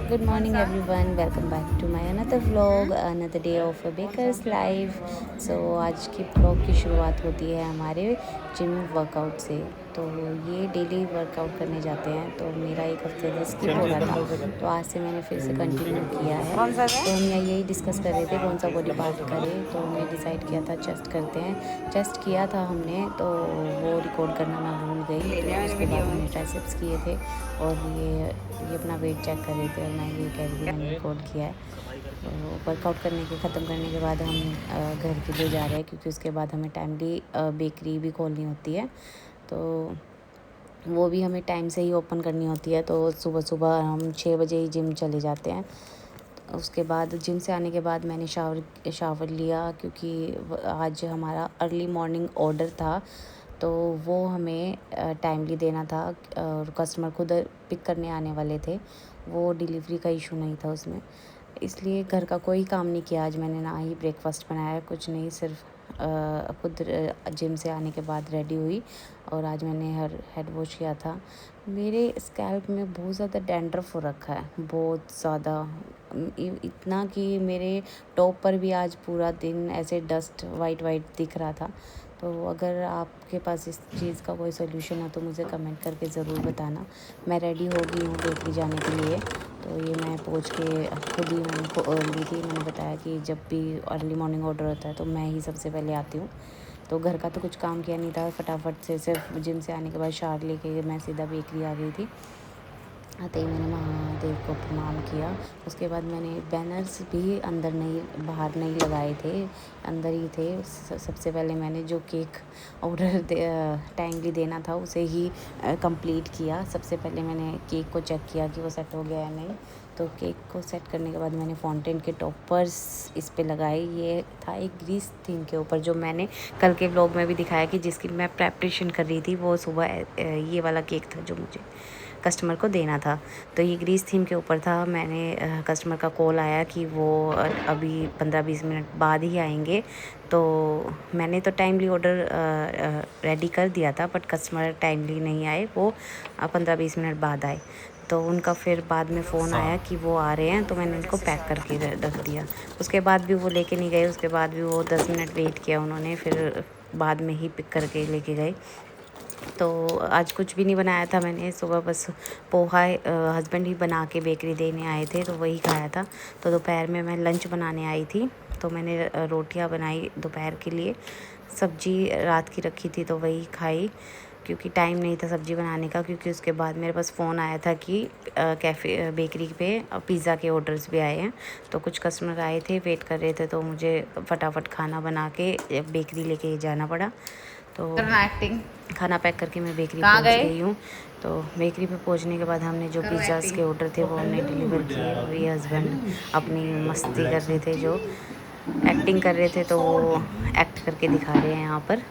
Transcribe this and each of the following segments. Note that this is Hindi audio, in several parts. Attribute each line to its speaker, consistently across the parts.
Speaker 1: Good morning, everyone. Welcome back to my another vlog, another day of a baker's life. So आज की vlog की शुरुआत होती है हमारे जिम वर्कआउट से। तो ये डेली वर्कआउट करने जाते हैं, तो मेरा एक हफ्ते से स्किप हो रहा था, तो आज से मैंने फिर से कंटिन्यू किया है। तो हम यही डिस्कस कर रहे थे कौन सा बॉडी पार्ट करें, तो हमने डिसाइड किया था चेस्ट करते हैं। चेस्ट किया था हमने, तो वो रिकॉर्ड करना मैं भूल गई। तो उसके बाद हमने ट्राइसेप्स किए थे और ये अपना वेट चेक कर रहे थे और मैं ये कह रही थी मैंने रिकॉर्ड किया है। तो वर्कआउट करने के ख़त्म करने के बाद हम घर के लिए जा रहे हैं, क्योंकि उसके बाद हमें टाइमली बेकरी भी खोलनी होती है। तो वो भी हमें टाइम से ही ओपन करनी होती है। तो सुबह सुबह हम 6 बजे ही जिम चले जाते हैं। उसके बाद जिम से आने के बाद मैंने शावर लिया, क्योंकि आज हमारा अर्ली मॉर्निंग ऑर्डर था, तो वो हमें टाइमली देना था और कस्टमर खुद पिक करने आने वाले थे। वो डिलीवरी का इशू नहीं था उसमें, इसलिए घर का कोई काम नहीं किया आज मैंने। ना ही ब्रेकफास्ट बनाया, कुछ नहीं, सिर्फ खुद जिम से आने के बाद रेडी हुई और आज मैंने हेड वॉश किया था। मेरे स्कैल्प में बहुत ज़्यादा डैंड्रफ हो रखा है, बहुत ज़्यादा, इतना कि मेरे टॉप पर भी आज पूरा दिन ऐसे डस्ट वाइट वाइट दिख रहा था। तो अगर आपके पास इस चीज़ का कोई सोल्यूशन हो तो मुझे कमेंट करके ज़रूर बताना। मैं रेडी हो गई हूँ बेकरी जाने के लिए। तो ये मैं पहुँच के खुद ही मैंने ली थी। मैंने बताया कि जब भी अर्ली मॉर्निंग ऑर्डर होता है तो मैं ही सबसे पहले आती हूँ। तो घर का तो कुछ काम किया नहीं था, फटाफट से सिर्फ जिम से आने के बाद शावर लेके मैं सीधा बेकरी आ गई थी। आते ही मैंने महादेव को प्रणाम किया। उसके बाद मैंने बैनर्स भी बाहर नहीं लगाए थे, अंदर ही थे। सबसे पहले मैंने जो केक ऑर्डर टाइमली देना था उसे ही कंप्लीट किया। सबसे पहले मैंने केक को चेक किया कि वो सेट हो गया या नहीं। तो केक को सेट करने के बाद मैंने फाउंटेन के टॉपर्स इस पे लगाए। ये था एक ग्रीस थीम के ऊपर, जो मैंने कल के व्लॉग में भी दिखाया कि जिसकी मैं प्रेपरेशन कर रही थी। वो सुबह ये वाला केक था जो मुझे कस्टमर को देना था। तो ये ग्रीस थीम के ऊपर था। मैंने कस्टमर का कॉल आया कि वो अभी 15-20 मिनट बाद ही आएंगे। तो मैंने तो टाइमली ऑर्डर रेडी कर दिया था, बट कस्टमर टाइमली नहीं आए, वो 15-20 मिनट बाद आए। तो उनका फिर बाद में फ़ोन आया कि वो आ रहे हैं, तो मैंने उनको पैक करके रख दिया। उसके बाद भी वो लेके नहीं गए, उसके बाद भी वो 10 मिनट वेट किया उन्होंने, फिर बाद में ही पिक करके लेके गए। तो आज कुछ भी नहीं बनाया था मैंने, सुबह बस पोहा हस्बैंड ही बना के बेकरी देने आए थे, तो वही खाया था। तो दोपहर में मैं लंच बनाने आई थी, तो मैंने रोटियां बनाई दोपहर के लिए। सब्जी रात की रखी थी तो वही खाई, क्योंकि टाइम नहीं था सब्ज़ी बनाने का। क्योंकि उसके बाद मेरे पास फ़ोन आया था कि कैफ़े बेकरी पे पिज़्ज़ा के ऑर्डर्स भी आए हैं। तो कुछ कस्टमर आए थे, वेट कर रहे थे, तो मुझे फटाफट खाना बना के बेकरी लेके जाना पड़ा। तो
Speaker 2: एक्टिंग
Speaker 1: खाना पैक करके मैं बेकरी
Speaker 2: कहाँ
Speaker 1: पहुंच
Speaker 2: गए?
Speaker 1: गई हूँ। तो बेकरी पे पहुंचने के बाद हमने जो पिज़्ज़ाज़ के ऑर्डर थे वो हमने डिलीवर किए, और ये हस्बैंड अपनी मस्ती कर रहे थे, जो एक्टिंग कर रहे थे, तो वो एक्ट करके दिखा रहे हैं यहाँ पर।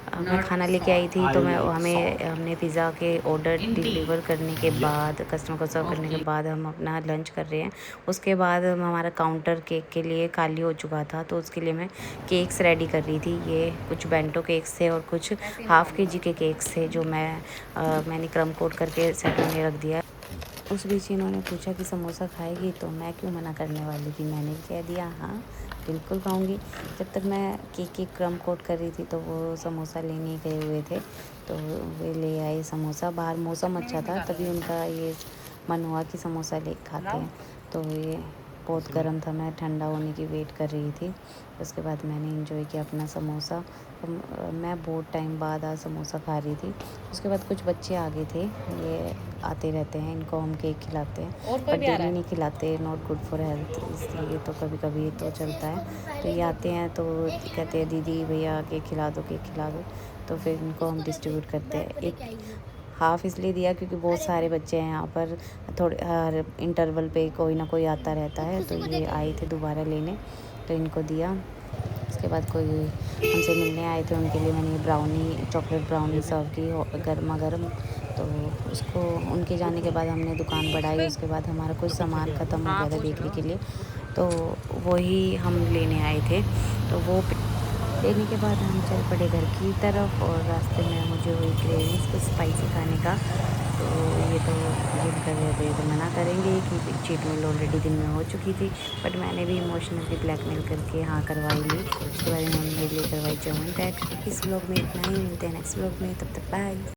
Speaker 1: तो मैं खाना लेके आई थी, तो हमने पिज़्ज़ा के ऑर्डर डिलीवर करने के बाद, कस्टमर को सर्व करने के बाद हम अपना लंच कर रहे हैं। उसके बाद हमारा काउंटर केक के लिए खाली हो चुका था, तो उसके लिए मैं केक्स रेडी कर रही थी। ये कुछ बेंटो केक्स थे और कुछ हाफ़ केजी के केक्स थे, जो मैंने क्रम कोट करके सेटिंग में रख दिया। उस बीच इन्होंने पूछा कि समोसा खाएगी, तो मैं क्यों मना करने वाली थी, मैंने कह दिया हाँ बिल्कुल खाऊंगी। जब तक मैं केक की क्रम कोट कर रही थी, तो वो समोसा लेने गए हुए थे, तो वे ले आए समोसा। बाहर मौसम अच्छा था, तभी उनका ये मन हुआ कि समोसा ले खाते हैं। तो ये बहुत गर्म था, मैं ठंडा होने की वेट कर रही थी। उसके बाद मैंने एंजॉय किया अपना समोसा। तो मैं बहुत टाइम बाद आज समोसा खा रही थी। उसके बाद कुछ बच्चे आ गए थे, ये आते रहते हैं, इनको हम केक खिलाते हैं, पर डेली नहीं खिलाते, नॉट गुड फॉर हेल्थ, इसलिए तो कभी कभी तो चलता है। तो ये आते हैं तो कहते हैं दीदी भैया केक खिला दो, केक खिला दो। तो फिर इनको हम डिस्ट्रीब्यूट करते हैं। एक हाफ़ इसलिए दिया क्योंकि बहुत सारे बच्चे हैं यहाँ पर, थोड़े हर इंटरवल पे कोई ना कोई आता रहता है। तो ये आए थे दोबारा लेने, तो इनको दिया। उसके बाद कोई हमसे मिलने आए थे, उनके लिए मैंने ब्राउनी, चॉकलेट ब्राउनी सर्व की गर्मा गर्म। तो उसको, उनके जाने के बाद हमने दुकान बढ़ाई। उसके बाद हमारा कुछ सामान ख़त्म हो गया था बेकरी के लिए, तो वही हम लेने आए थे। तो वो लेने के बाद हम चल पड़े घर की तरफ, और रास्ते में मुझे हुई क्रेविंग्स कुछ स्पाइसी खाने का। तो ये तो जिम कर रहे थे तो मना करेंगे कि चीट मील ऑलरेडी दिन में हो चुकी थी, बट मैंने भी इमोशनली ब्लैकमेल करके हाँ करवाई ली। उसके बाद इन्होंने मेरे लिए करवाई चाउमीन पैक। इस व्लॉग में इतना ही, मिलते हैं नेक्स्ट व्लॉग में, तब तक बाय।